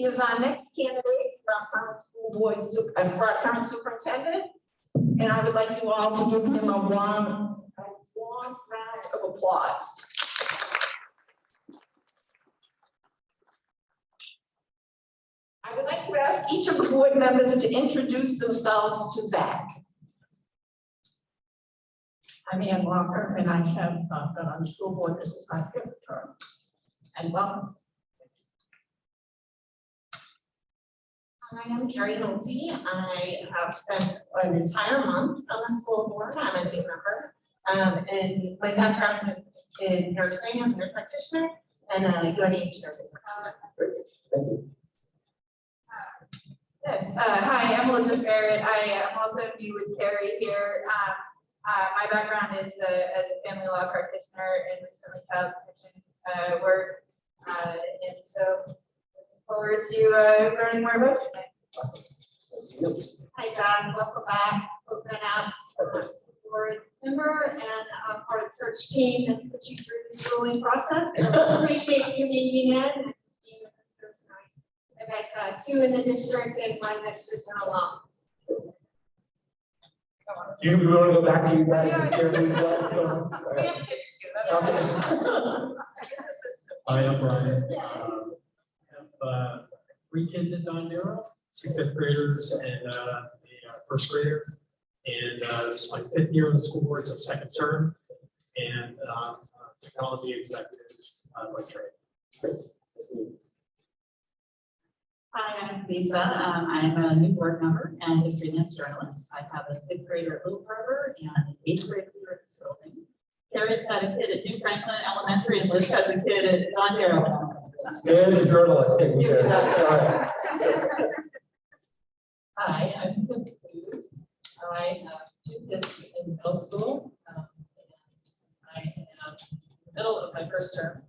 He is our next candidate for our current school board, for our current superintendent. And I would like you all to give him a warm round of applause. I would like to ask each of the board members to introduce themselves to Zach. I'm Ann Walker, and I have been on the school board. This is my 5th term. And welcome. I am Carrie Nolte. I have spent an entire month on the school board. I'm a new member. And my background is in nursing as a nurse practitioner and a UNH nursing professor. Thank you. Yes, hi, I'm Elizabeth Barrett. I am also new with Carrie here. My background is as a family law practitioner and recently child protection work. And so looking forward to learning more about it tonight. Hi, Don. Welcome back. Open up board member and part of the search team that's put you through this grueling process. So appreciate you being in and being with us here tonight. I've got 2 in the district and 1 that's just an alum. You want to go back to you guys? and share who you are? We have kids too. That's Okay. Hi, I'm Brian. I have 3 kids at Don Darrow, 2 5th graders and a 1st grader. And this is my 5th year on the school board, so 2nd term, and technology executive by trade. Hi, I'm Lisa. I'm a new board member and a freelance journalist. I have a 5th grader at Little Harbor and an 8th grader at this building. Carrie's got a kid at New Franklin Elementary and Liz has a kid at Don Darrow Elementary. There's a journalist taking care of that. Sorry. Hi, I'm Kim Cruz. I have 2 kids in middle school. And I am in the middle of my 1st term.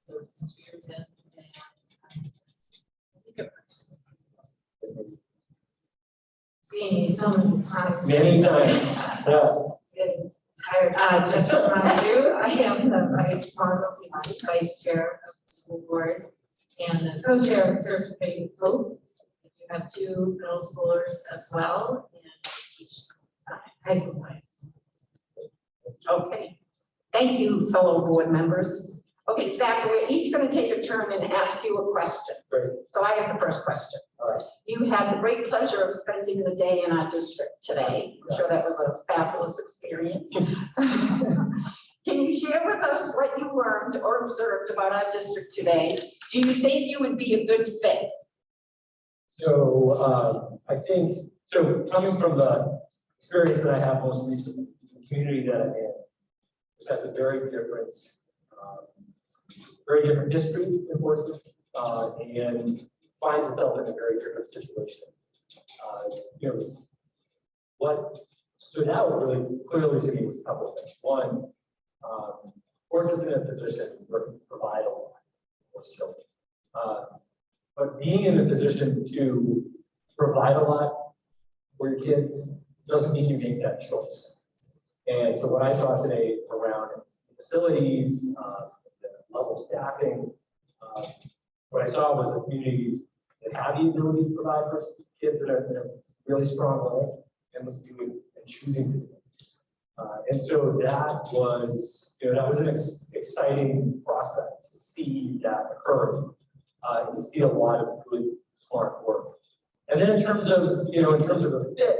So it's 2 years in. And I think it Seeing you so many times. Many times, yes. I just remind you, I am the vice chair of the school board and the co-chair of Search for Faith Hope. You have 2 middle schoolers as well, and I teach high school science. Okay, thank you, fellow board members. Okay, Zach, we're each going to take a turn and ask you a question. Great. So I have the first question. All right. You had the great pleasure of spending the day in our district today. I'm sure that was a fabulous experience. Can you share with us what you learned or observed about our district today? Do you think you would be a good fit? So I think, so coming from the experience that I have most recently, the community that I'm in, which has a very different history enforcement and finds itself in a very different situation. You know, what stood out really clearly to me was a couple of things. One, we're just in a position where we can provide a lot for children. But being in a position to provide a lot for your kids doesn't mean you make that choice. And so what I saw today around facilities, the level of staffing, what I saw was a community that had the ability to provide for kids that are in a really strong way and was doing and choosing to do it. And so that was, you know, that was an exciting prospect to see that occur. You see a lot of good, smart work. And then in terms of, you know, in terms of a fit,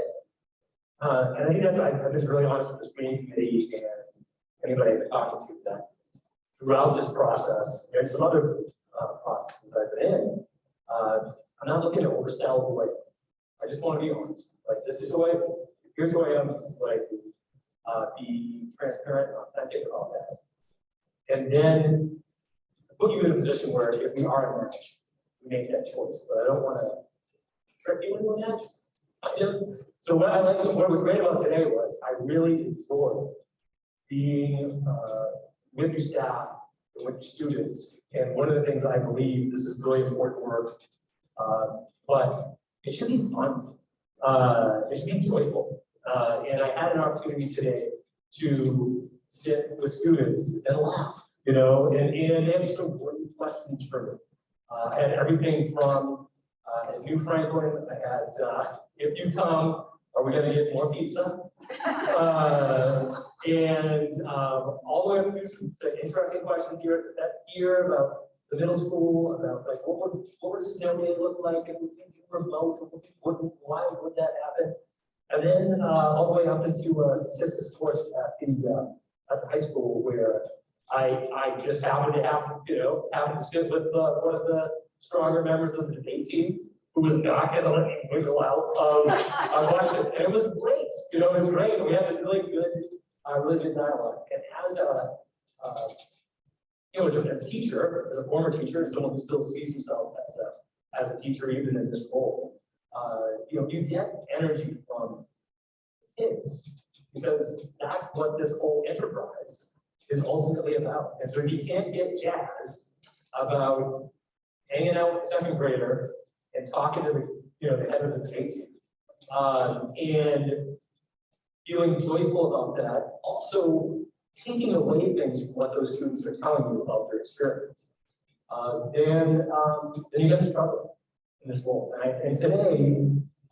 and I think that's, I've been really honest with the screening committee and anybody I've been talking to that throughout this process and some other processes that I've been in, I'm not looking to oversell who I am. I just want to be honest. Like, this is who I am. Here's who I am. This is what I do. Be transparent and authentic about that. And then put you in a position where if we are a match, we make that choice. But I don't want to trick you into a match. So what was great about today was I really enjoyed being with your staff and with your students. And one of the things I believe, this is really important work, but it should be fun. It should be joyful. And I had an opportunity today to sit with students and laugh, you know, and they have some great questions for me. I had everything from at New Franklin, I had, if you come, are we gonna get more pizza? And all the way up through some interesting questions here about the middle school, about like what would snow day look like if we came remote, why would that happen? And then all the way up into statistics course at the high school where I just happened to sit with one of the stronger members of the debate team who was not going to let me wiggle out. I watched it, and it was great. It was great. We had this really good dialogue. And as a teacher, as a former teacher, and someone who still sees himself as a teacher, even in this role, you get energy from kids because that's what this whole enterprise is ultimately about. And so if you can't get jazzed about hanging out with the second grader and talking to the head of the debate team, and feeling joyful about that, also taking away things from what those students are telling you about their experience, then you're going to struggle in this role. And today,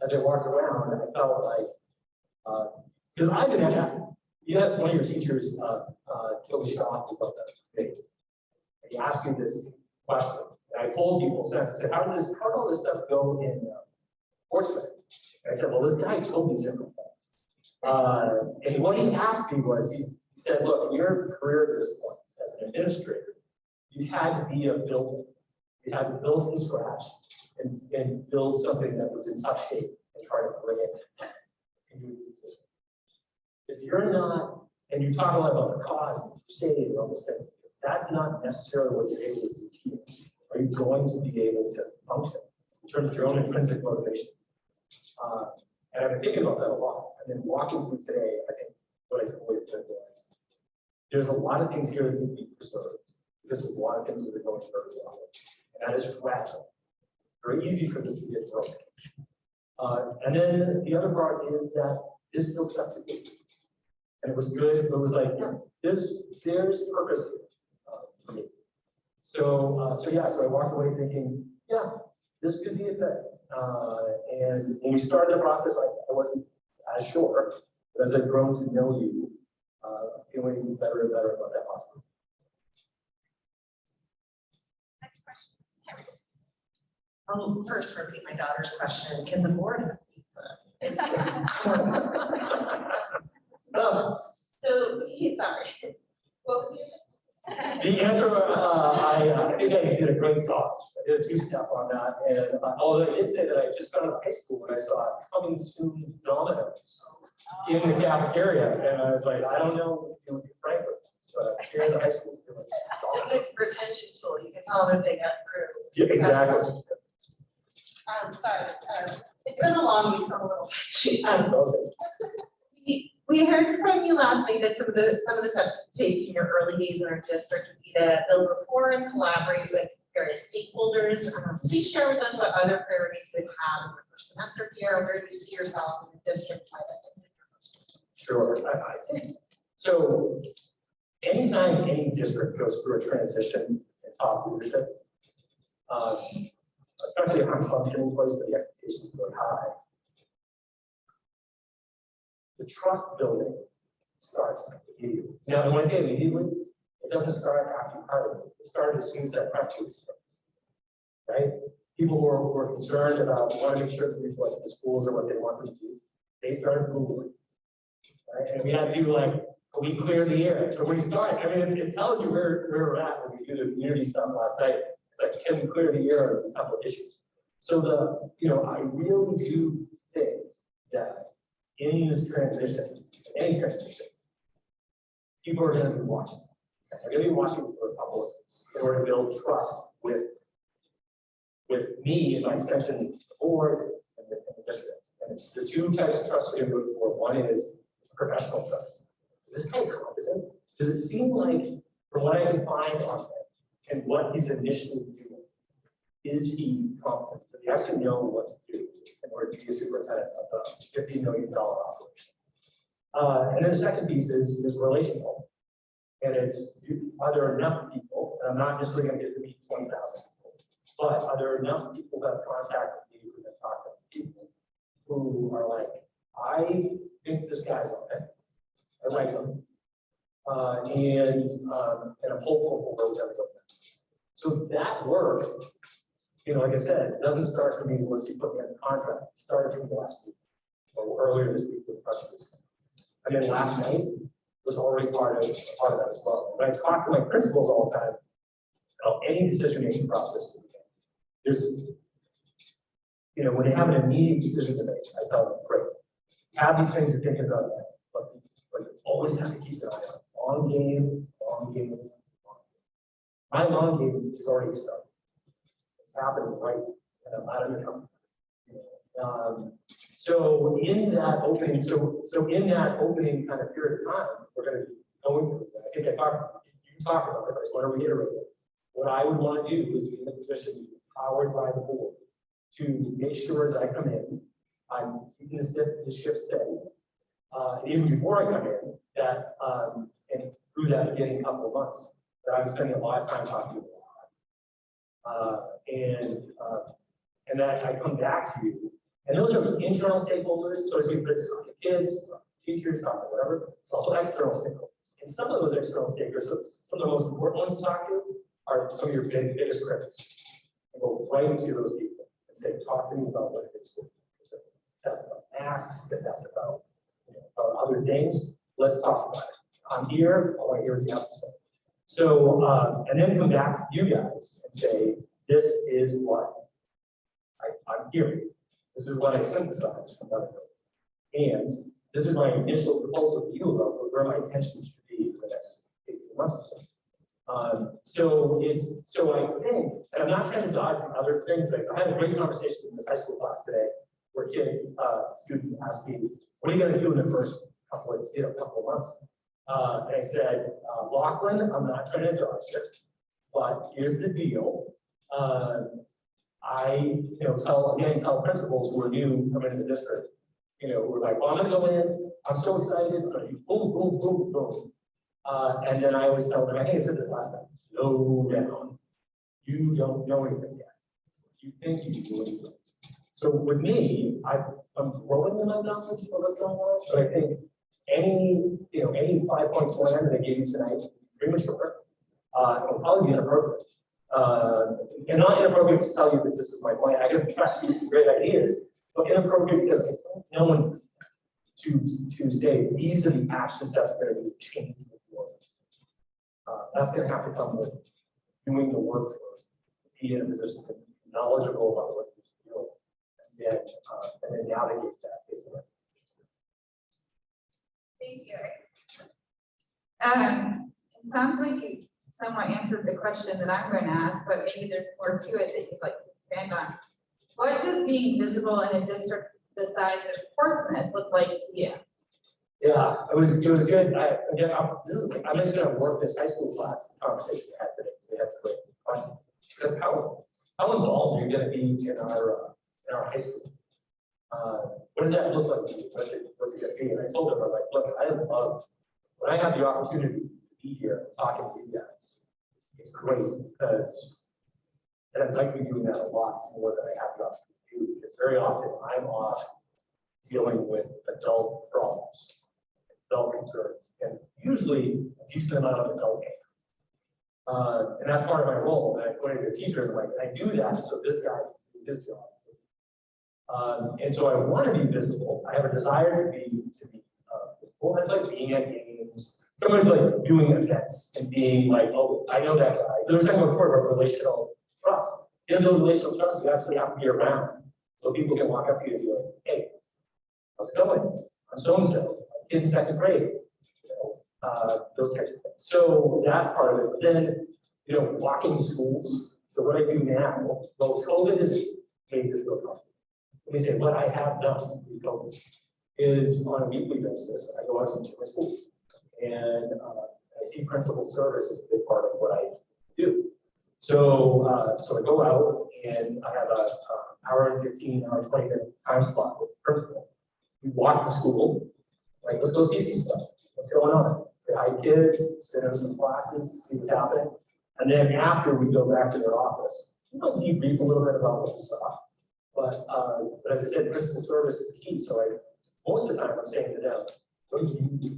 as I walked around, I felt like, because I've been at that. You had one of your teachers, Joey Shaw, about that debate. And he asked me this question. And I told people, so I said, how did all this stuff go in Portsmouth? And I said, well, this guy told me zero. And what he asked me was, he said, look, in your career at this point, as an administrator, you had to be a builder. You had to build from scratch and build something that was in tough shape and try to bring it into a position. If you're not, and you talk a lot about the cause and crusade and all those things, that's not necessarily what you're able to do. Are you going to be able to function in terms of your own intrinsic motivation? And I've been thinking about that a lot. And then walking through today, I think what I took away from it was there's a lot of things here that need to be preserved because there's a lot of things that are going very well. And that is fragile. Very easy for this to get broken. And then the other part is that there's still stuff to do. And it was good, but it was like, yeah, there's purpose here for me. So I walked away thinking, yeah, this could be a thing. And when we started the process, I wasn't as sure, but as I've grown to know you, feeling better and better about that possibility. I'll first repeat my daughter's question. Can the board have pizza? Sorry. What was the The answer, I think I did a great talk. I did a two-step on that. And although I did say that I just got out of high school and I saw coming soon Domino's in the cafeteria. And I was like, I don't know if you would be frank with this, but here's a high school. It's a good retention tool. You can tell them if they got through. Yeah, exactly. Sorry, it's been a long week, so I'm a little. Okay. We heard from you last week that some of the steps you take in your early days in our district would be to build rapport and collaborate with various stakeholders. Please share with us what other priorities you have in your first semester here, or where do you see yourself in the district by the end of your Sure. I think so. Anytime any district goes through a transition in top leadership, especially if I'm functioning place where the expectations are high, the trust building starts immediately. Now, when I say immediately, it doesn't start after you hire them. It started as soon as that press release starts, right? People who are concerned about want to make sure that these like the schools are what they want them to do. They started Googling, right? And we had people like, can we clear the air? So when you start, I mean, it tells you where we're at when we do the community stuff last night. It's like, can we clear the air on these couple of issues? So I really do think that in this transition, any transition, people are going to be watching. They're going to be watching for a couple of things in order to build trust with me and my extension the board and the district. And it's the two types of trust you're looking for. One is professional trust. Is this guy competent? Does it seem like, from what I can find on him and what he's initially doing, is he competent? Does he actually know what to do in order to be a superintendent of a $50 million operation? And then the second piece is relational. And it's, are there enough people, and I'm not necessarily going to get to meet 20,000 people, But are there enough people that have contacted me who have talked to people who are like, I think this guy's on it. I like him. And I'm hopeful for where we're gonna go next. So that work, you know, like I said, doesn't start for me once you put me in the contract. It started from last week or earlier this week with the press release. And then last night was already part of that as well. When I talk to my principals all the time about any decision-making process, there's, you know, when they have an immediate decision to make, I tell them, great, have these things you're thinking about, but you always have to keep an eye on long game, long game, long game. My long game is already started. It's happening right, and I'm out of the company. So in that opening, so in that opening kind of period of time, we're going to be going through that. I think you talked about it, but I just want to reiterate it. What I would want to do is be in a position to be powered by the board to make sure as I come in, I'm keeping the ship steady. Even before I come in, that and through that beginning couple of months, that I'm spending a lot of time talking to you. And that I come back to you. And those are internal stakeholders, so as we talk to kids, teachers, talk to whatever. It's also external stakeholders. And some of those external stakeholders, so some of the most important ones to talk to are some of your biggest critics. And go right into those people and say, talk to me about what it is. That's about masks, that's about, you know, other things. Let's talk about it. I'm here, I want to hear what you have to say. So, and then come back to you guys and say, this is what I'm hearing. This is what I synthesized from other people. And this is my initial proposal to you about where my attention should be for the next 18 months or so. So I think, and I'm not trying to dodge the other things. Like I had a great conversation in this high school class today where a student asked me, what are you going to do in the first couple of months? And I said, Lachlan, I'm not trying to dodge it, but here's the deal. I, tell principals who are new coming into the district, we're like, well, I'm gonna go in, I'm so excited, I'm gonna do boom, boom, boom, boom. And then I always tell them, I think I said this last time, slow down. You don't know anything yet. You think you do anything. So with me, I'm throwing them on knowledge of what's going on, but I think any 5-point plan that I gave you tonight, premature, it'll probably be inappropriate. And not inappropriate to tell you that this is my plan. I can trust you some great ideas, but inappropriate because I don't know one to say these are the action steps that are going to change the world. That's going to have to come with doing the work first, be in a position to be knowledgeable about what you're doing, and then navigate that. Basically. Thank you. It sounds like you somewhat answered the question that I'm going to ask, but maybe there's more to it that you'd like to expand on. What does being visible in a district the size of Portsmouth look like to you? Yeah, it was good. I'm just going to work this high school class conversation we had today. We had some great questions. So how involved are you going to be in our high school? What does that look like to you? What's it going to be? And I told them, I'm like, look, I love when I have the opportunity to be here talking to you guys. It's great because, and I'd like to be doing that a lot more than I have the opportunity to do, because very often I'm off dealing with adult problems, adult concerns, and usually a decent amount of adult anger. And that's part of my role. And I put it to a teacher and I'm like, I do that so this guy can do his job. And so I want to be visible. I have a desire to be visible. That's like being at games. Somebody's like doing events and being like, oh, I know that guy. There's something before about relational trust. You don't know relational trust, you actually have to be around. So people can walk up to you and be like, hey, how's it going? I'm so-and-so, in second grade. Those types of things. So that's part of it. But then, walking schools. So what I do now, well, COVID has made this real complicated. Let me say what I have done with COVID is on a weekly basis, I go out to the schools and I see principal service as a big part of what I do. So I go out and I have a hour and 15, hour 20-minute time slot with the principal. We walk the school, like let's go see some stuff. What's going on? Say hi to kids, sit in some classes, see what's happening. And then after we go back to their office, I'll debrief a little bit about what we saw. But as I said, principal service is key. So most of the time I'm saying to them, what do you do?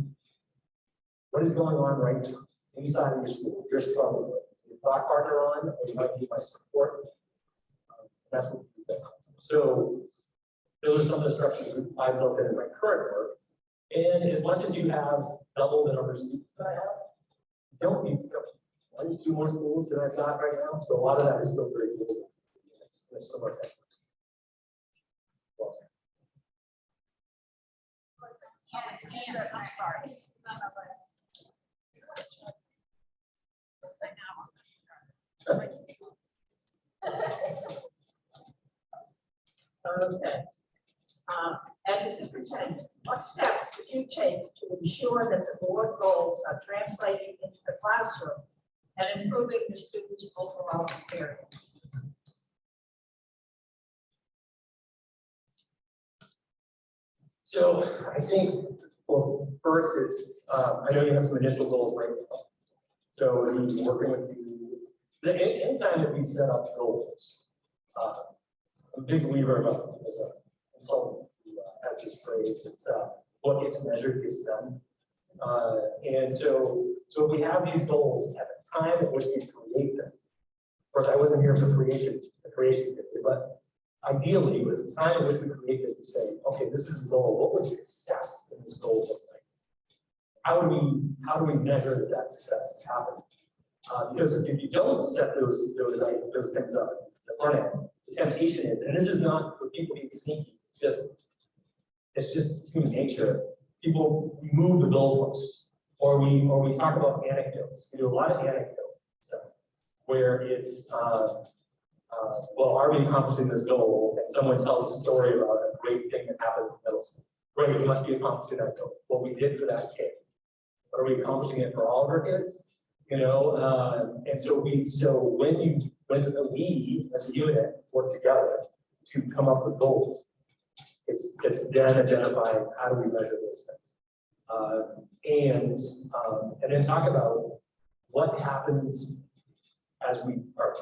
What is going on right now inside of your school? You're struggling with your thought partner on, or you might need my support. That's what we do. So those are some of the structures I built in my current work. And as much as you have double the number of students that I have, you don't need to go 1 to 2 more schools than I've got right now. So a lot of that is still very good. There's some more things. I'm sorry. Okay. As a superintendent, what steps did you take to ensure that the board goals are translating into the classroom and improving the students' overall experience? So I think, well, first is, I know you have some initial goals right now. So we're working with you. Anytime that we set up goals, I'm a big believer of as a consultant who has this phrase, it's what gets measured gets done. And so if we have these goals at the time at which we create them, of course, I wasn't here for the creation period, but ideally, with the time at which we create it, we say, okay, this is the goal. What would success in this goal look like? How do we measure that that success has happened? Because if you don't set those things up at the front end, the temptation is, and this is not for people being sneaky, it's just human nature. People move the goalposts, or we talk about anecdotes. We do a lot of anecdote stuff where it's well, are we accomplishing this goal? And someone tells a story about a great thing that happened in middle school. Great, we must be accomplishing that goal. What we did for that kid. But are we accomplishing it for all of our kids? You know, and so when we as a unit work together to come up with goals, it's then identifying how do we measure those things, and then talk about what happens as we are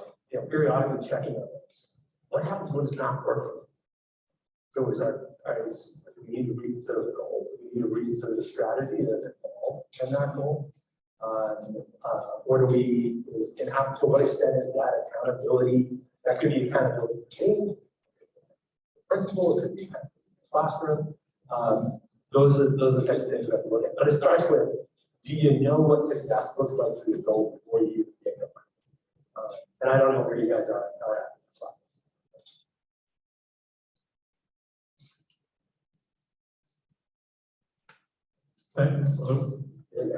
periodically checking on those. What happens when it's not working? So do we need to reconsider the goal? Do we need to reconsider the strategy that's involved in that goal? Or to what extent is that accountability? That could be accountability to principal, it could be classroom. Those are the types of things we have to look at. But it starts with, do you know what success looks like for the goal before you get going? And I don't know where you guys are at. Hello. There you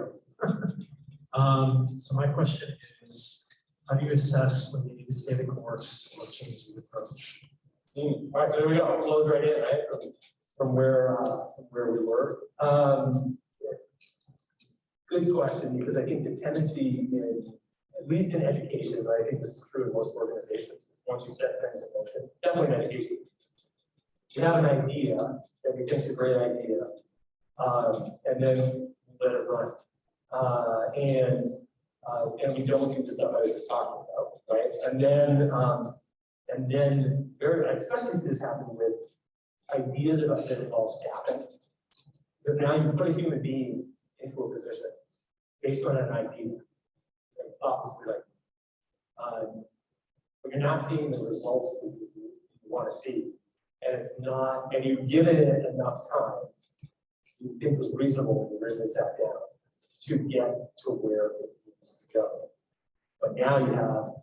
So my question is, how do you assess when you need to stay the course or change the approach? go. All right, so there we go. Flows right in, right? From where we were. Good question, because I think the tendency at least in education, but I think this is true in most organizations, once you set things in motion, definitely in education. We have an idea that we think is a great idea, and then let it run. And we don't do the stuff I was just talking about, right? And then especially as this happened with ideas about that involve staffing, because now you put a human being into a position based on an idea. But you're not seeing the results that you want to see, and you've given it enough time you think was reasonable when you originally sat down to get to where it needs to go. But now you have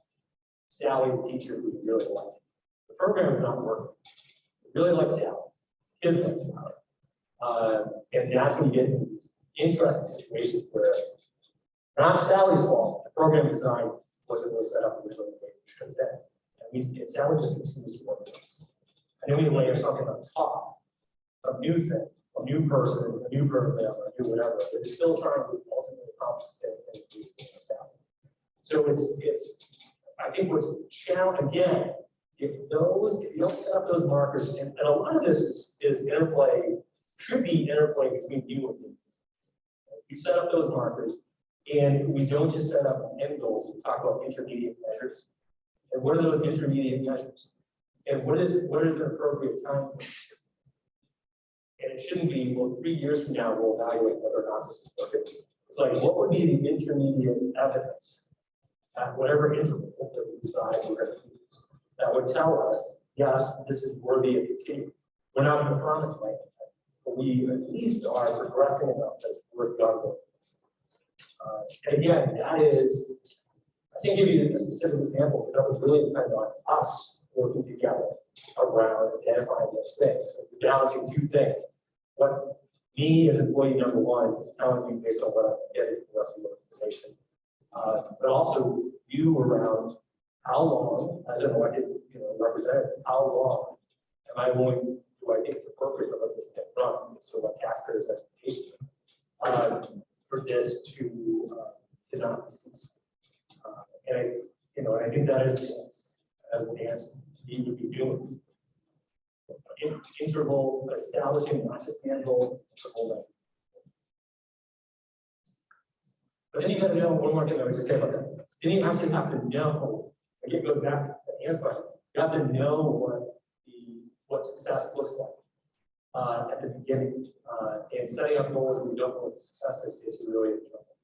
Sally, the teacher, who you really like. The program is not working. You really like Sally. Kids like Sally. And that's when you get in interesting situations where not Sally's fault. The program design wasn't really set up originally the way it should have been. And Sally just continues to work with us. And then we layer something on top, a new thing, a new person, a new program, a new whatever. But it's still trying to ultimately accomplish the same thing we established. So I think what's challenging again, if you don't set up those markers, and a lot of this is interplay, should be interplay between you and me. We set up those markers. And we don't just set up end goals, we talk about intermediate measures. And what are those intermediate measures? And what is an appropriate time? And it shouldn't be, well, 3 years from now, we'll evaluate whether or not this is working. It's like, what would be the intermediate evidence at whatever interval that we decide we're going to use that would tell us, yes, this is worthy of continuing. We're not going to promise anything, but we at least are progressing enough that it's worth going with. And again, that is, I can't give you a specific example because that would really depend on us working together around identifying those things. So we're balancing two things. What me as employee number one is telling you based on what I'm getting from the rest of the organization. But also you around how long, as an elected representative, how long am I willing, do I think it's appropriate to let this thing run? So what taxpayers' expectations are for this to not be ceased. And I think that is the dance, as a dance you would be doing. Interval, establishing not just the end goal, interval measure. But then you got to know one more thing I would just say about that. Then you actually have to know, again, it goes back to Anne's question, you have to know what success looks like at the beginning. And setting up goals when you don't know what success is really in trouble.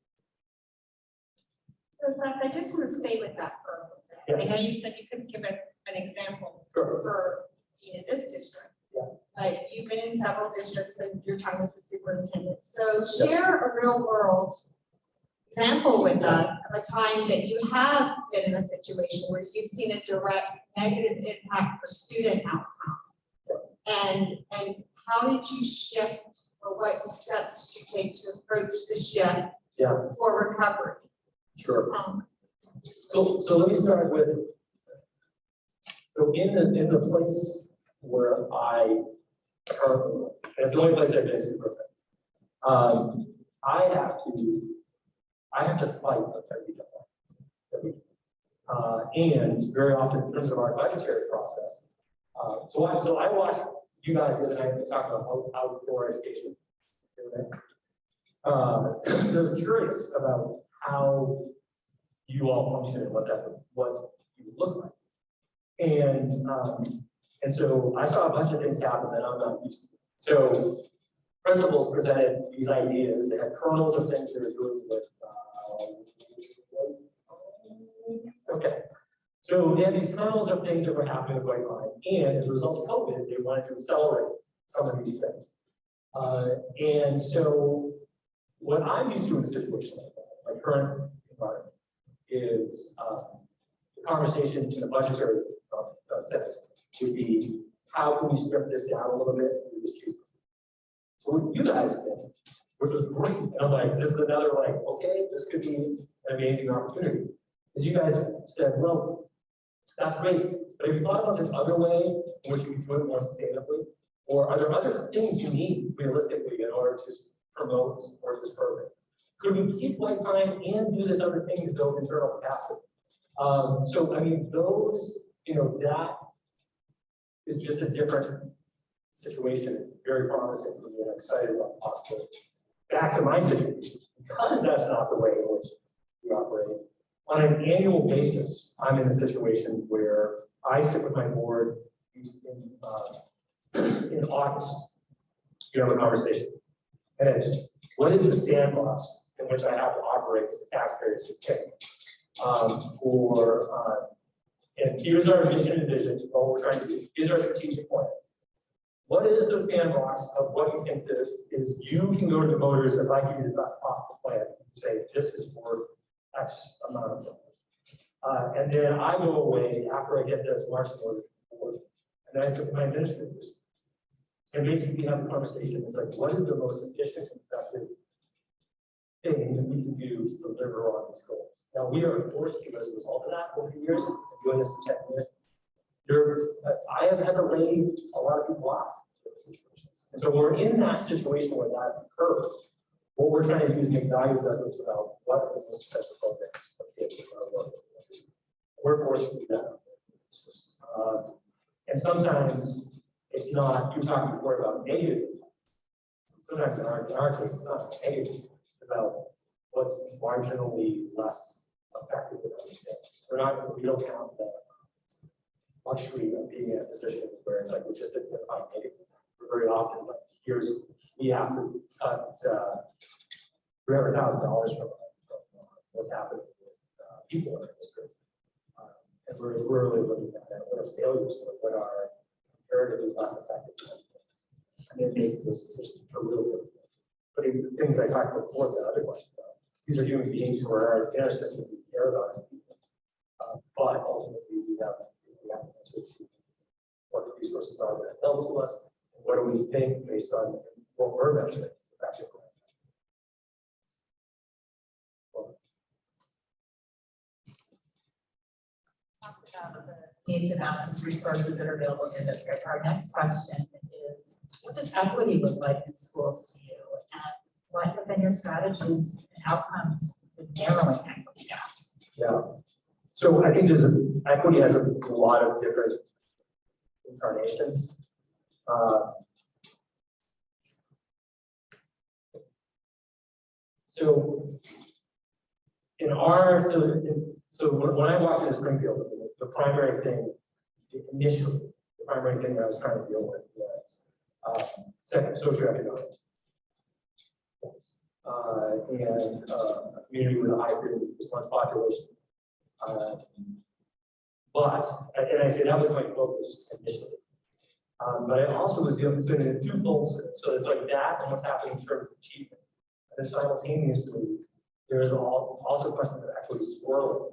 So Seth, I just want to stay with that for a little bit. Yes. I know you said you couldn't give an example Sure. for this district. Yeah. But you've been in several districts and your time as a superintendent. So share a real world example with us of a time that you have been in a situation where you've seen a direct negative impact for student outcome. And how did you shift, or what steps did you take to approach the shift for recovery? Sure. So let me start with, so in the place where I currently live, and it's the only place I've been superintendent, I have to fight every day. And very often in terms of our budgetary process. So I watched you guys the other night talk about outdoor education. I was curious about how you all function and what you would look like. And so I saw a bunch of things happen that I'm not used to. So principals presented these ideas. They had kernels of things they were doing with. Okay. So they had these kernels of things that were happening with White Line, and as a result of COVID, they wanted to accelerate some of these things. And so what I'm used to in a situation like that, my current environment, is the conversation in the budgetary sense would be, how can we strip this down a little bit and do this cheaper? So what you guys did, which was great, and I'm like, this is another okay, this could be an amazing opportunity. As you guys said, well, that's great, but have you thought about this other way in which you can do it more sustainably? Or are there other things you need realistically in order to promote and support this program? Could we keep White Pine and do this other thing to build internal capacity? So, I mean, those, that is just a different situation, very promising for me, and I'm excited about the possibility. Back to my situation, because that's not the way in which we operate. On an annual basis, I'm in a situation where I sit with my board in August. You have a conversation, and it's, what is the sandbox in which I have to operate for the taxpayers to take? And here's our mission and vision, what we're trying to do. Here's our strategic plan. What is the sandbox of what you think this is? You can go to the voters, if I give you the best possible plan, say this is worth X amount of dollars. And then I go away after I get those marching orders from the board, and then I sit with my administrators and basically have a conversation. It's like, what is the most efficient and effective thing that we can do to deliver on these goals? Now, we are forced to, as a result of that, over the years, doing this for 10 years, I have had to lay a lot of people off in situations. And so we're in that situation where that occurs. What we're trying to do is make value judgments about what are the most essential programs for kids in our world. We're forced to do that. And sometimes it's not, you were talking before about negative. Sometimes in our case, it's not negative. It's about what's marginally less effective than other things. We don't count luxury of being in a position where it's like, we're just identifying negative. Very often, like, we have to cut $300,000 from what's happening with people in our district. And we're really looking at that, what are failures, what are comparatively less effective. And then make those decisions to really putting the things I talked about before, the other questions. These are human beings who are in our system, we care about as people. But ultimately, we have to answer to what the resources are that are available to us, and what do we think based on what we're measuring. Talked about the need to balance resources that are available in your district. Our next question is, what does equity look like in schools to you? And what have been your strategies and outcomes with narrowing equity gaps? Yeah. So I think equity has a lot of different incarnations. So when I walked into Springfield, the primary thing initially, the primary thing that I was trying to deal with was second, socioeconomic. And a community with a high response population. And I say that was my focus initially. But I also was dealing with it twofold. So it's like that and what's happening in terms of achievement. And then simultaneously, there is also questions of equity swirling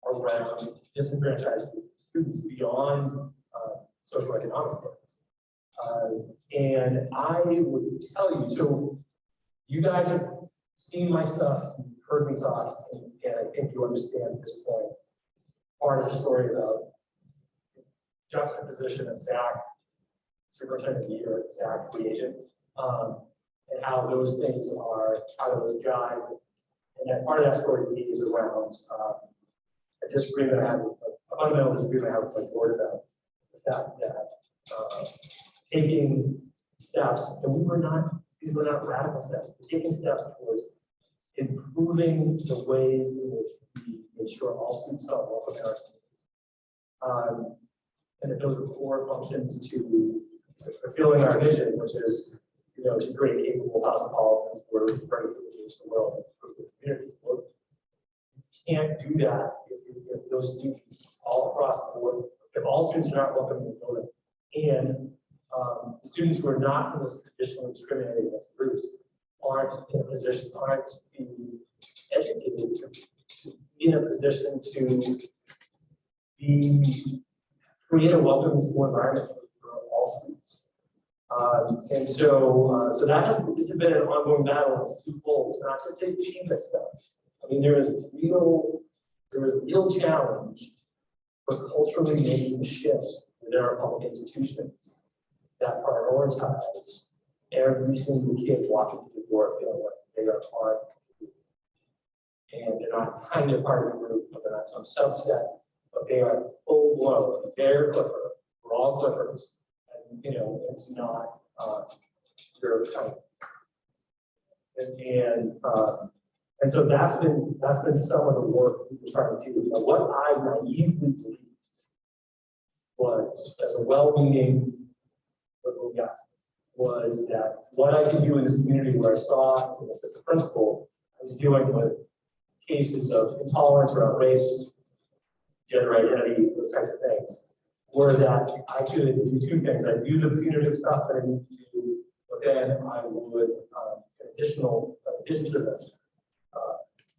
around disenfranchised students beyond socioeconomic status. And I would tell you, so you guys have seen my stuff, you've heard me talk, and I think you understand at this point part of the story about juxtaposition of Zach, Superintendent of the Year, Zach, free agent, and how those things are, how those jive. And that part of that story is around a disagreement I had with, a fundamental disagreement I had with my board about the fact that taking steps, and these were not radical steps, but taking steps towards improving the ways in which we ensure all students are welcome in our community. And that those were core functions to fulfilling our vision, which is, to create capable cosmopolitans who are ready to change the world and improve the community. Well, you can't do that if those students all across the board, if all students are not welcome in the building, and students who are not in those traditionally discriminated against groups aren't being educated to be in a position to create a welcoming school environment for all students. And so this has been an ongoing battle. It's twofold. It's not just the achievement stuff. I mean, there is real challenge for culturally making shifts within our public institutions that prioritize every single kid walking through the door feeling like they are part of the group. And they're not kind of part of the group, but they're not some subset, but they are full blown. They're Clipper. We're all Clippers. And it's not your type. And so that's been some of the work we've been trying to do. Now, what I naively believed was, as a well-meaning guy, was that what I could do in this community where I saw as an assistant principal, I was dealing with cases of intolerance around race, gender identity, those kinds of things, were that I could do two things. I'd do the punitive stuff that I need to do, but then I would, in addition to the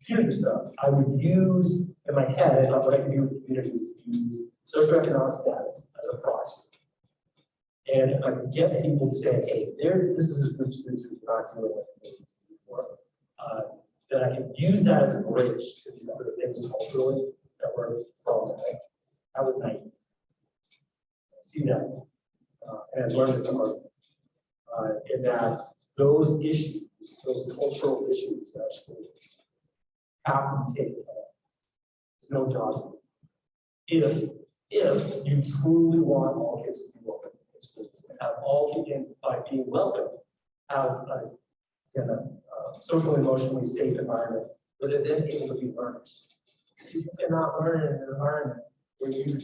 punitive stuff, I would use in my head what I could do with the community was use socioeconomic status as a proxy. And I could get people to say, hey, this is a group of students who are not doing what they need to do before. That I can use that as a bridge to these other things culturally that were problematic. I was naive. I see that. And I learned it from her. In that those issues, those cultural issues in our schools have to be taken on. There's no dodging. If you truly want all kids to be welcome in schools and have all kids by being welcome, have a social emotionally safe environment where they're then able to be learners. You cannot learn in an environment where you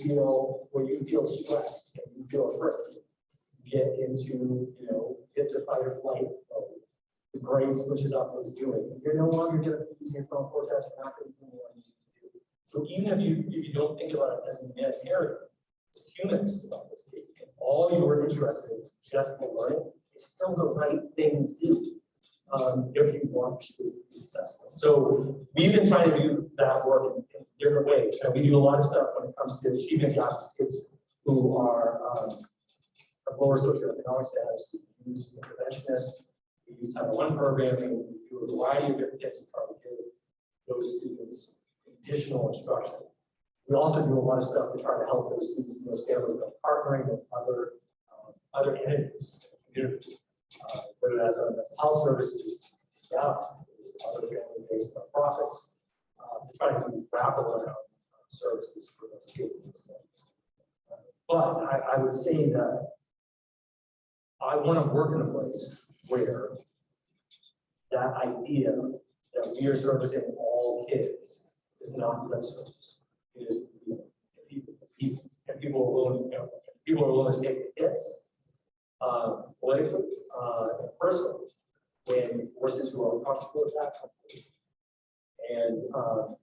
feel stressed and you feel afraid, you get into, get to fight or flight mode. The brain switches up what it's doing. You're no longer going to be using your frontal cortex, you're not going to do what you need to do. So even if you don't think about it as a humanitarian, it's humanist about this case. And all you were interested in just in learning, it's still the right thing to do. If you want to be successful. So we've been trying to do that work in different ways. And we do a lot of stuff when it comes to achievement gaps for kids who are of lower socioeconomic status. We use interventionists, we use Title I programming, we do a variety of different things to try to give those students additional instruction. We also do a lot of stuff to try to help those students and those families by partnering with other entities in the community. Whether that's our mental health services, staff, other family-based nonprofits, to try to do wraparound services for those kids and those families. But I would say that I want to work in a place where that idea that we are servicing all kids is not lip service. It is real. And people are willing to take the hits. Politically and personally, when forces who are uncomfortable with that come forward.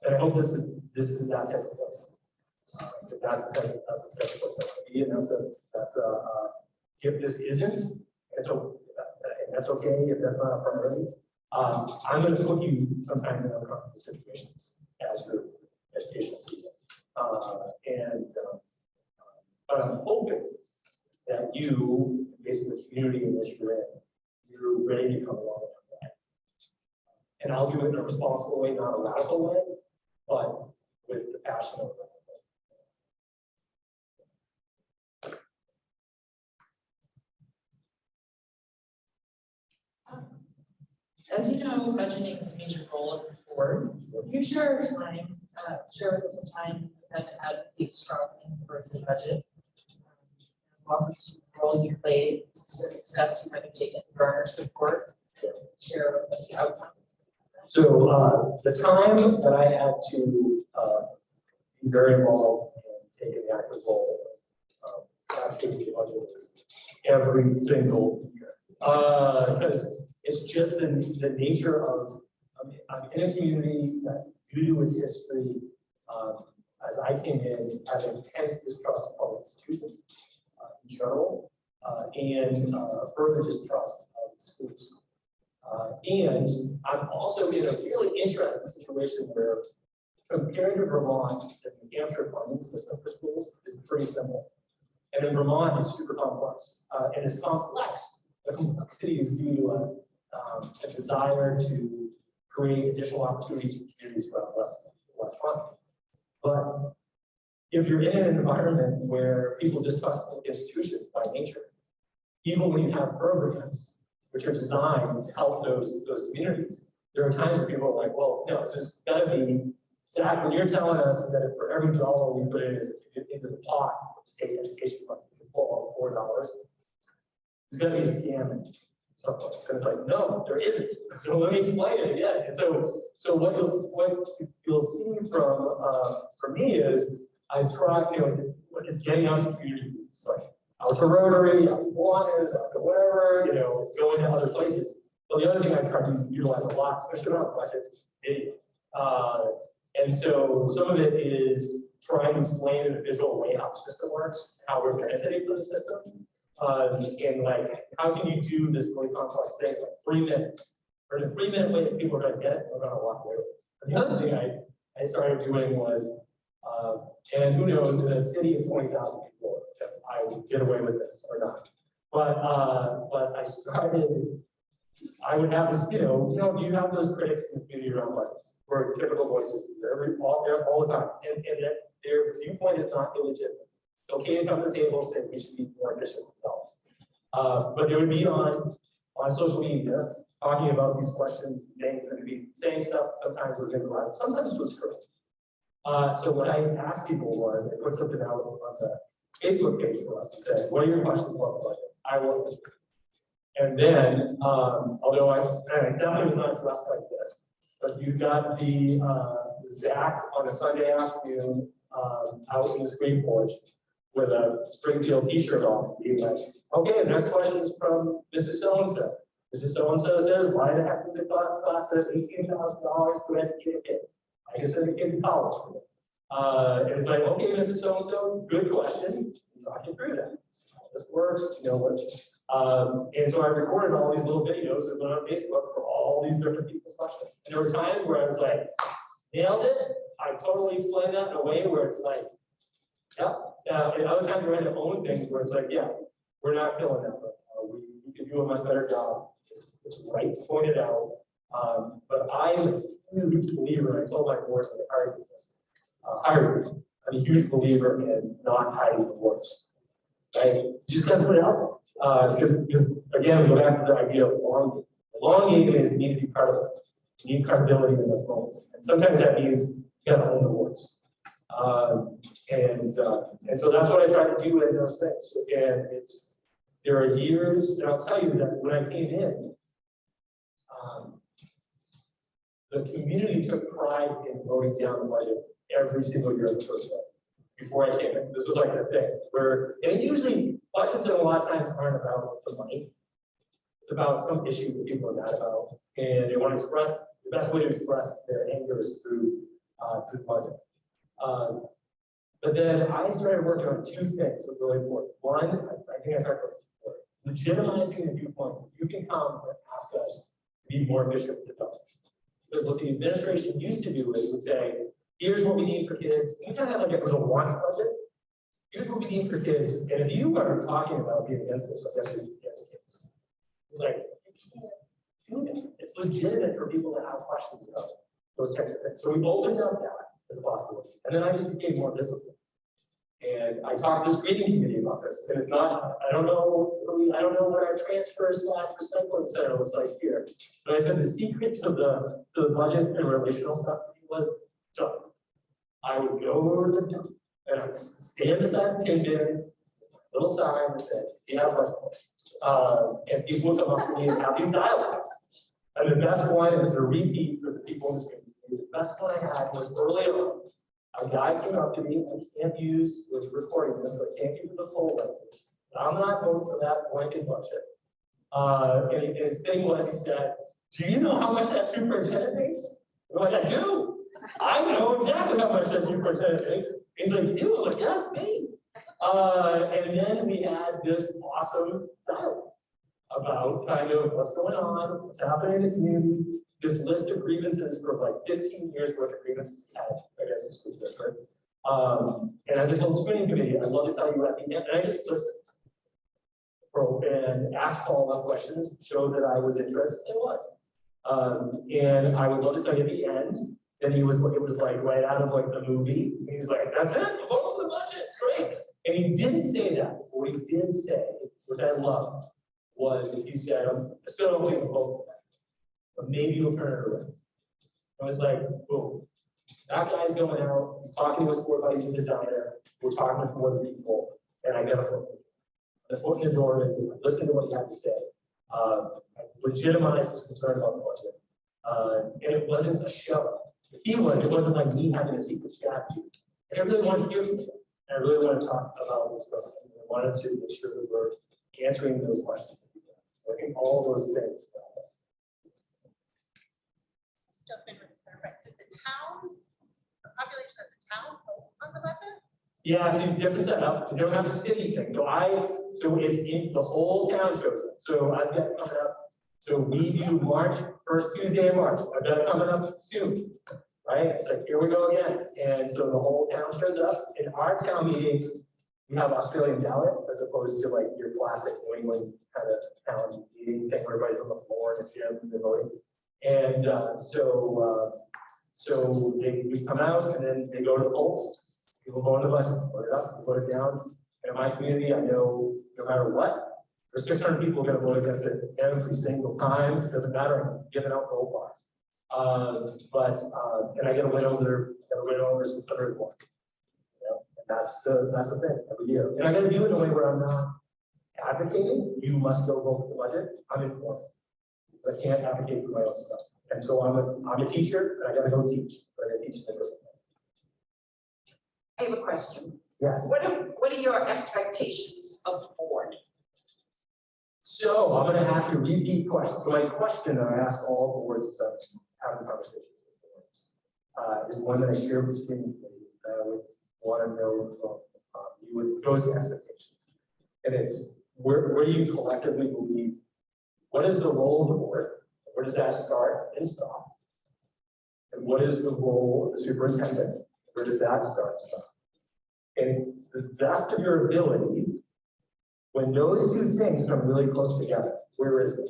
And I hope this is that type of place. Because that's the type of place I want to be, and that's a if this isn't, that's okay if that's not a priority. I'm going to put you sometimes in uncomfortable situations as your educational student, but I'm hoping that you, based on the community in which you're in, you're ready to come along with that. And I'll do it in a responsible way, not a radical way, but with the passion of it. As you know, budgeting is a major goal of the board. Can you share with us a time you had to advocate strongly towards the budget? What was the role you played, specific steps you might have taken to garner support, to share with us the outcome? So the time that I had to be very involved and take an active role advocating the budget was every single year. Because it's just the nature of, I'm in a community that, due to its history, as I came in, had intense distrust of public institutions in general, and further distrust of schools. And I'm also in a really interesting situation where, compared to Vermont, the New Hampshire funding system for schools is pretty simple. And in Vermont, it's super complex. And it's complex. The complexity is due to a desire to create additional opportunities for communities who have less funds. But if you're in an environment where people distrust public institutions by nature, even when you have programs which are designed to help those communities, there are times where people are like, well, no, this has got to be, Zach, when you're telling us that for every dollar we put in into the pot of state education fund, we can pull out $4, it's going to be a scam. And it's like, no, there isn't. So let me explain it again. And so what you'll see from me is I try, it's getting out to community. It's like out to Rotary, out to Kiwanis, out to whatever, it's going to other places. But the other thing I try to utilize a lot, especially around budgets, is video. And so some of it is trying to explain in a visual way how the system works, how we're benefiting from the system. And like, how can you do this really complex thing in like 3 minutes? Or in a 3-minute way, if people are going to get it, they're going to walk away with it. And the other thing I started doing was, and who knows, in a city of 20,000 people, if I would get away with this or not. But I would have this, you have those critics in the community around budgets, who are typical voices, they're all the time, and their viewpoint is not illegitimate. It's okay to come to the table and say we should be more efficient with dollars. But they would be on social media talking about these questions, things, and be saying stuff. Sometimes it was incorrect, sometimes it was correct. So what I asked people was, I put something out on the Facebook page for us and said, what are your questions about the budget? I will answer. And then, although I definitely was not dressed like this, but you got the Zach on a Sunday afternoon out in the screen porch with a Springfield t-shirt on, being like, okay, the next question is from Mrs. So-and-so. Mrs. So-and-so says, why the heck does it cost us $18,000 to educate a kid? I can send a kid to college. And it's like, okay, Mrs. So-and-so, good question. Talking through that. How this works, you know what? And so I recorded all these little videos and went on Facebook for all these different people's questions. And there were times where I was like, nailed it. I totally explained that in a way where it's like, yep. And other times where I had to own things where it's like, yeah, we're not killing that, but we can do a much better job. It's right to point it out. But I'm a huge believer, and I told my board when I hired me, I'm a huge believer in not hiding the warts. Right? You just gotta put it out there. Because again, we go back to the idea of long game. The long game is you need to be credible. You need credibility in those moments. And sometimes that means you gotta own the warts. And so that's what I try to do in those things. And there are years, and I'll tell you that when I came in, the community took pride in voting down the budget every single year in the first one. Before I came in, this was like the thing where, and usually budgets a lot of times aren't about the money. It's about some issue that people are mad about, and they want to express, the best way to express their anger is through the budget. But then I started working on two things that were really important. One, I think I talked about before, legitimizing the viewpoint. You can come and ask us to be more efficient with the dollars. Because what the administration used to do is would say, here's what we need for kids. You kind of have like a little wants budget. Here's what we need for kids. And if you are talking about being against this, I guess you're against kids. It's like, you can't do that. It's legitimate for people to have questions about those types of things. So we opened up that as a possibility. And then I just became more disciplined. And I talked to the screening committee about this. And it's not, I don't know what our transfer/recycling center looks like here. But I said the secret to the budget and relational stuff was dump. I would go over to the dump and I'd stand beside the tin bin, little sign that said, you have budget questions. And people would come up to me and have these dialogues. And the best one is a repeat for the people in the screen. The best one I had was early on. A guy came up to me, I can't use, was recording this, so I can't give you the full language. I'm not voting for that blanket budget. And his thing was, he said, do you know how much that superintendent makes? I'm like, I do. I know exactly how much that superintendent makes. He's like, you, like, yeah, it's me. And then we had this awesome dialogue about kind of what's going on, what's happening in the community. This list of grievances for like 15 years worth of grievances he had against the school district. And as I told the screening committee, I'd love to tell you at the end, and I just listened and asked follow-up questions, showed that I was interested, and was. And I would love to tell you at the end that it was like right out of like the movie. He's like, that's it, I'm voting for the budget, it's great. And he didn't say that. What he did say, which I loved, was he said, I'm still don't think we'll vote for that. But maybe you'll turn it around. I was like, boom. That guy's going out, he's talking to his four buddies in the diner, we're talking to four other people, and I get a foot. The foot in the door is, listen to what you have to say. Legitimize his concern about the budget. And it wasn't a show. It wasn't like me having a secret strategy. And I really wanted to hear from him. And I really wanted to talk about what's going on. I wanted to make sure that we're answering those questions. So I think all of those things. Jump in with perfect. Did the town, the population of the town vote on the budget? Yeah, so you different setup. You don't have a city thing. So it's in the whole town shows up. So I've got coming up. So we do March, first Tuesday in March. I've got it coming up soon. Right? It's like, here we go again. And so the whole town shows up. In our town meeting, we have Australian ballot as opposed to like your classic New England kind of town meeting thing where everybody's on the floor in the gym and they're voting. And so we come out and then they go to the polls. People vote on the budget, vote it up, vote it down. And in my community, I know no matter what, there's 600 people going to vote against it every single time. It doesn't matter. I'm giving out gold bars. And I get a win over 601. You know, and that's the thing every year. And I'm going to do it in a way where I'm not advocating. You must go vote for the budget. I'm informed. I can't advocate for my own stuff. And so I'm a teacher, and I gotta go teach, but I gotta teach the I have a question. Yes. What are your expectations of the board? So I'm gonna ask you a repeat question. So my question that I ask all boards that having conversations with boards is one that I share with the screen that I would want to know from you with those expectations. And it's where do you collectively believe, what is the role of the board? Where does that start and stop? And what is the role of the superintendent? Where does that start and stop? And the best of your ability, when those two things come really close together, where is it?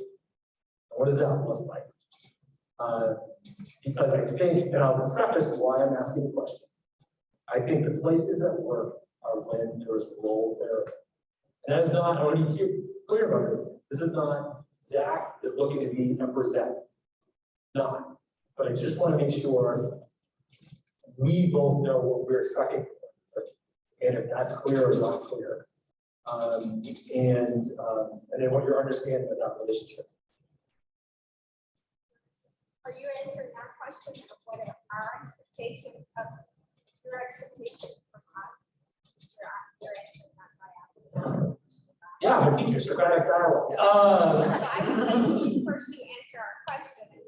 What does that look like? Because I think, and I'll preface why I'm asking the question. I think the places that work are when there's role there. And that is not, I want to be clear about this. This is not Zach is looking to be a percent. Not. But I just want to make sure we both know what we're expecting. And if that's clear or not clear. And then what your understanding of that relationship. Are you answering that question of what are our expectations of your expectations from us? You're answering that by asking. Yeah, I'm a teacher, Socratic dialogue. So I would say to you, first you answer our question. And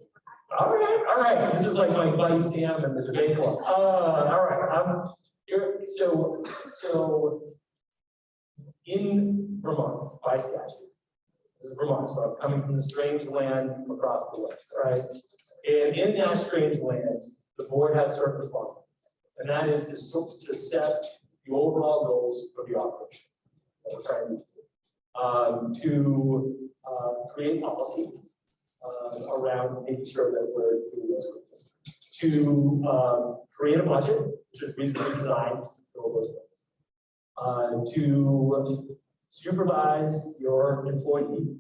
then All right. This is like my buddy Sam and the debate club. All right. So in Vermont, by statute, this is Vermont, so I'm coming from the strange land across the way, right? And in that strange land, the board has certain responsibilities, and that is to set the overall goals for the operation. What we're trying to do, to create policy around making sure that we're doing those goals, to create a budget which is reasonably designed to fill those goals, to supervise your employee,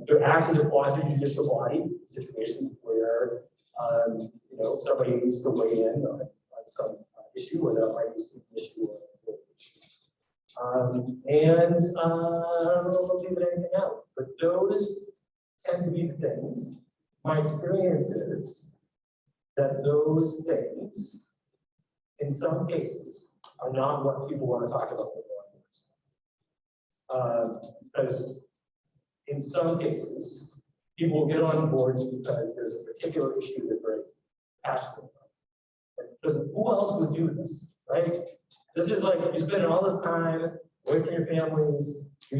to act as a quasi-judicial body in situations where somebody needs to weigh in on some issue, whether that might be an issue or an issue. And I don't know if I'll leave anything out, but those tend to be the things. My experience is that those things, in some cases, are not what people want to talk about with boards. Because in some cases, people get on boards because there's a particular issue that they're passionate about. Because who else would do this, right? This is like you're spending all this time away from your families, you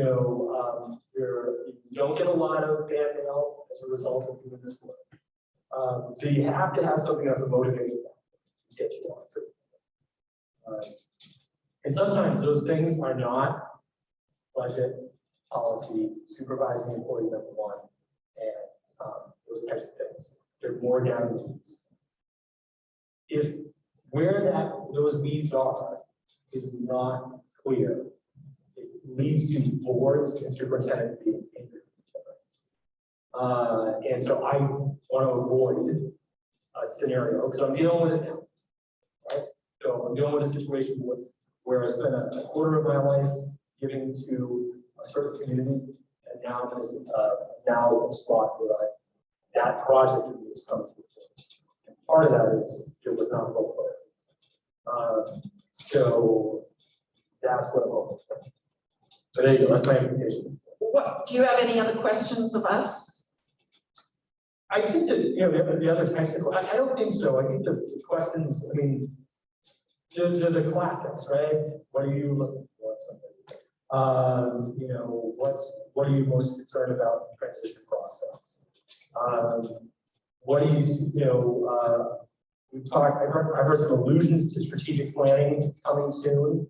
don't get a lot of fan mail as a result of doing this work. So you have to have something that's a motivating to get you on to. And sometimes those things are not budget, policy, supervising employee number one, and those types of things. They're more down the weeds. If where those weeds are is not clear, it leads to boards and superintendents being angry with each other. And so I want to avoid a scenario because I'm dealing with it now, right? So I'm dealing with a situation where I spent a quarter of my life giving to a certain community, and now this now a spot where that project for me is coming to place. And part of that is it was not well planned. So that's what I'm hoping for. So there you go. That's my invitation. Do you have any other questions of us? I think that the other types of I don't think so. I think the questions. I mean, the classics, right? What are you looking for? What are you most concerned about in the transition process? What is, we've talked, I've heard some allusions to strategic planning coming soon.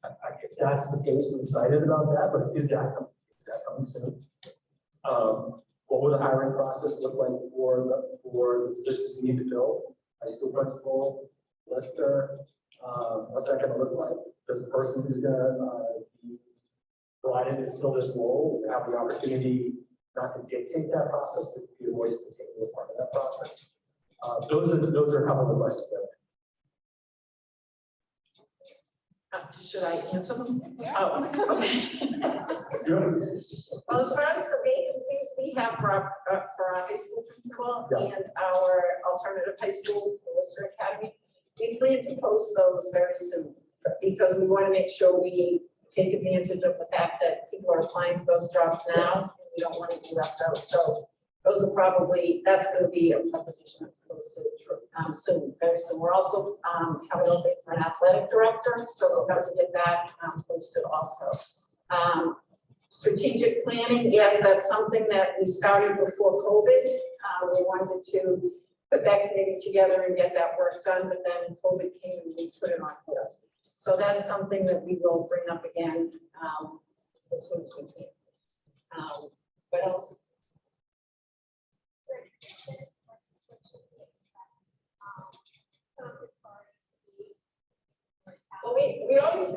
I guess that's the case, I'm excited about that, but is that coming soon? What will the hiring process look like for the positions we need to fill? High school principal, lister, what's that going to look like? Does the person who's going to be brought in to fill this role have the opportunity not to dictate that process, but be a voice to take as part of that process? Those are a couple of the questions that. Should I answer them? Yeah. Oh, okay. Well, as far as the vacancies we have for our high school principal Yeah. and our alternative high school, Worcester Academy, We plan to post those very soon, because we want to make sure we take advantage of the fact that people are applying for those jobs now, and we don't want to be left out. So those are probably, that's going to be a position that's posted soon, very soon. We're also having a opening for an athletic director, so we'll have to get that posted also. Strategic planning, yes, that's something that we started before COVID. We wanted to put that committee together and get that work done, but then COVID came and we put it on hold. So that's something that we will bring up again as soon as we can. What else? Well, we always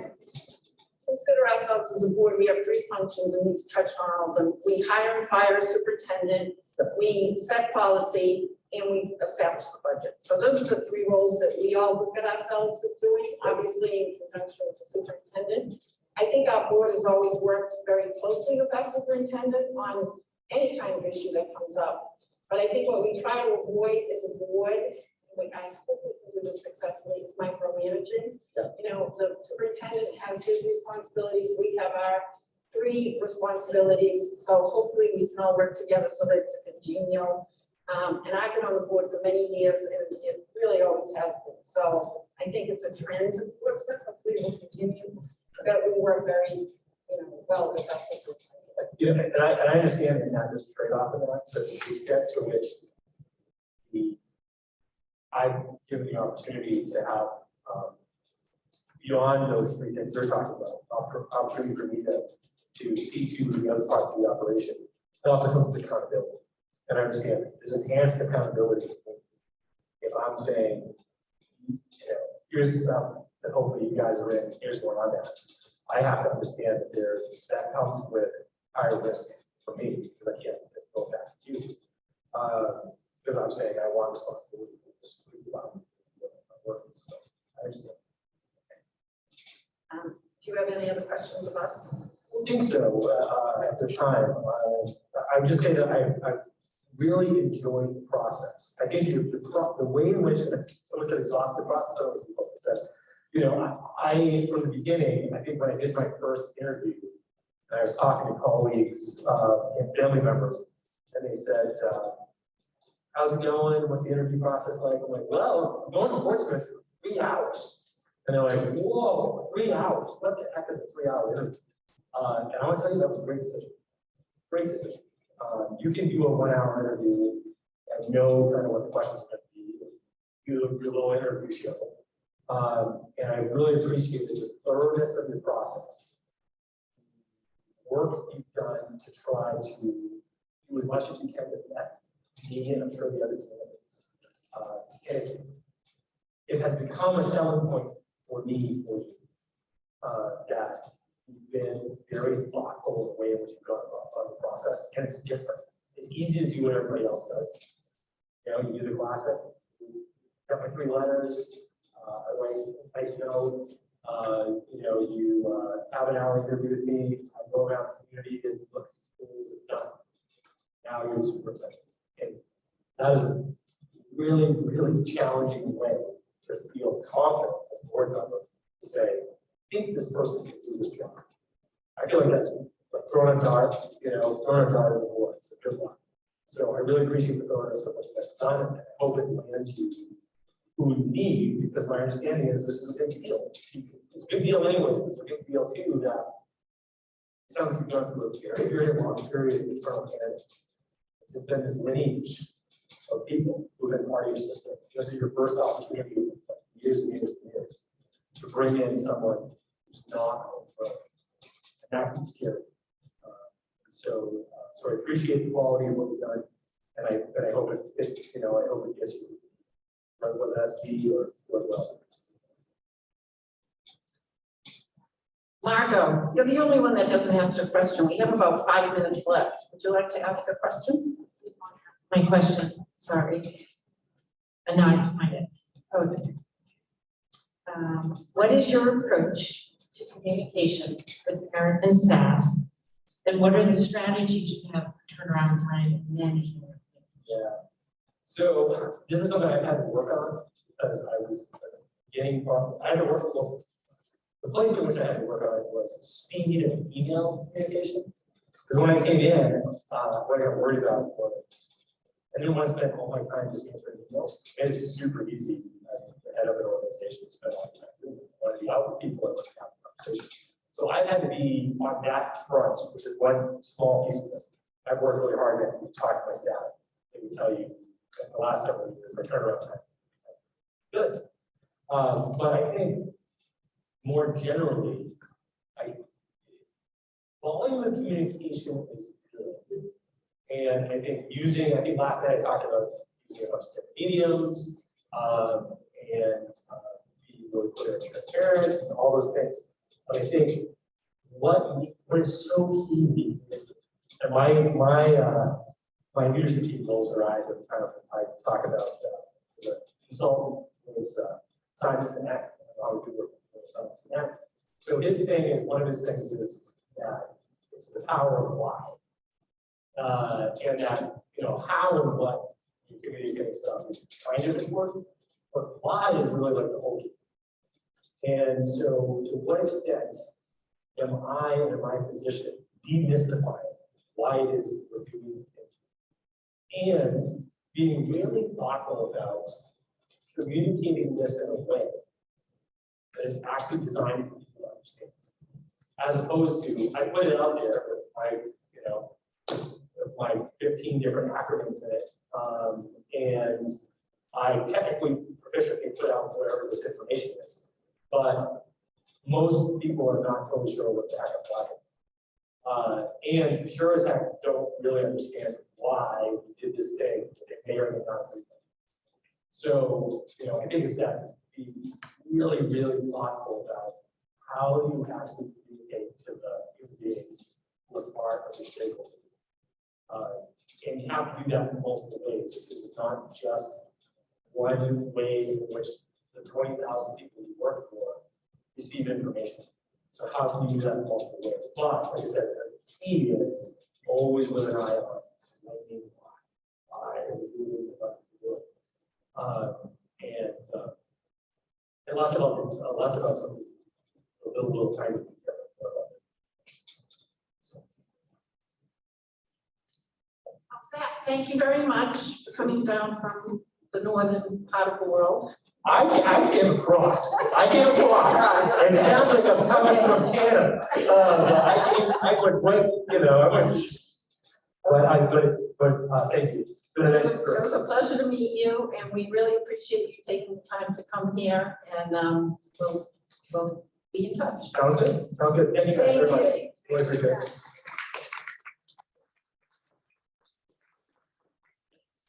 consider ourselves as a board, we have 3 functions and we've touched on all of them. We hire and fire a superintendent, we set policy, and we establish the budget. So those are the 3 roles that we all look at ourselves as doing, obviously in conjunction with the superintendent. I think our board has always worked very closely with our superintendent on any kind of issue that comes up. But I think what we try to avoid as a board, like I hope we can do this successfully, is micromanaging. You know, the superintendent has his responsibilities, we have our 3 responsibilities. So hopefully we can all work together so that it's congenial. And I've been on the board for many years and it really always has been. So I think it's a trend towards that. Hopefully it will continue. That we work very, well with us. Yeah, and I understand that there's a trade-off in that, so the extent to which I've given the opportunity to have, beyond those 3 things you're talking about, opportunity for me to see to the other parts of the operation, it also comes with accountability. And I understand there's enhanced accountability. If I'm saying, here's the stuff that hopefully you guys are in, here's where I'm at. I have to understand that that comes with higher risk for me, because I can't go back to you. Because I'm saying I want responsibility for this work. So I understand. Do you have any other questions of us? I don't think so at this time. I would just say that I really enjoyed the process. I think the way in which someone said exhaustive process, so said, I from the beginning, I think when I did my first interview, and I was talking to colleagues and family members, and they said, how's it going? What's the interview process like? I'm like, well, I'm going to Portsmouth for 3 hours. And they're like, whoa, 3 hours. What the heck is a 3-hour interview? And I want to tell you, that was a great decision. Great decision. You can do a 1-hour interview and know kind of what the questions are going to be. Do your little interview show. And I really appreciated the thoroughness of your process. Work you've done to try to do as much as you can with that. Me and I'm sure the other candidates. It has become a selling point for me, for you, that you've been very thoughtful in the way in which you've gone about the process, and it's different. It's easy to do what everybody else does. You do the classic, got my 3 letters, I write a nice note, you have an hour interview with me, I go around the community and look at schools and done. Now you're the superintendent. And that is a really, really challenging way to feel confident as a board member to say, I think this person can do this job. I feel like that's like throwing a dart, throwing a dart at the board. It's a good one. So I really appreciate the thoroughness of what you guys have done, and I hope it lands you who you need, because my understanding is this is a big deal. It's a big deal anyways, but it's a big deal too that it sounds like you've gone through a very long period of internal candidates. There's been this lineage of people who have been part of your system. This is your first opportunity in years and years and years to bring in someone who's not on the road. And that can be scary. So I appreciate the quality of what we've done, and I hope it I hope it gets you, whether that's me or whoever else it is. Margot, you're the only one that hasn't asked a question. We have about 5 minutes left. Would you like to ask a question? My question, sorry. And now I can find it. Okay. What is your approach to communication with parent and staff? And what are the strategies you have for turnaround time and management? Yeah. So this is something I've had to work on because I was getting, I had to work, well, the place in which I had to work on it was speed of email communication. Because when I came in, what I got worried about was, I didn't want to spend all my time just answering emails. It's super easy as the head of an organization to spend all the time doing it. I want to be out with people and have a conversation. So I had to be on that front, which is one small piece of this. I've worked really hard and talked to my staff. They can tell you in the last several years, my turnaround time. Good. But I think more generally, volume of communication is good. And I think last night I talked about using a bunch of different mediums and being really clear and transparent and all those things. But I think what is so key, and my leadership team rolls their eyes every time I talk about the consultant is Simon Sinek, and how we do work with Simon Sinek. So his thing is, one of his things is that it's the power of why. And that, how and what you communicate stuff is kind of important, but why is really like the whole key. And so to what extent am I in my position demystifying why it is that we're doing things? And being really thoughtful about communicating this in a way that is actually designed for people to understand. As opposed to, I put it out there with my 15 different acronyms in it. And I technically proficiently put out whatever this information is, but most people are not totally sure what the heck I'm talking. And sure as heck don't really understand why we did this thing that they may or may not agree with. So, I think it's that be really, really thoughtful about how you actually communicate to the human beings who are part of the stakeholder. And you have to do that in multiple ways, because it's not just one way in which the 20,000 people you work for receive information. So how can you do that in multiple ways? But like I said, the key is always with an eye on explaining why it was doing what you doing. And less about something a little tiny detail. Thank you very much for coming down from the northern part of the world. I came across. It sounds like I'm coming from Canada. I went right, but thank you. It was a pleasure to meet you, and we really appreciate you taking the time to come here, and we'll be in touch. Sounds good. Thank you guys very much. Really appreciate it.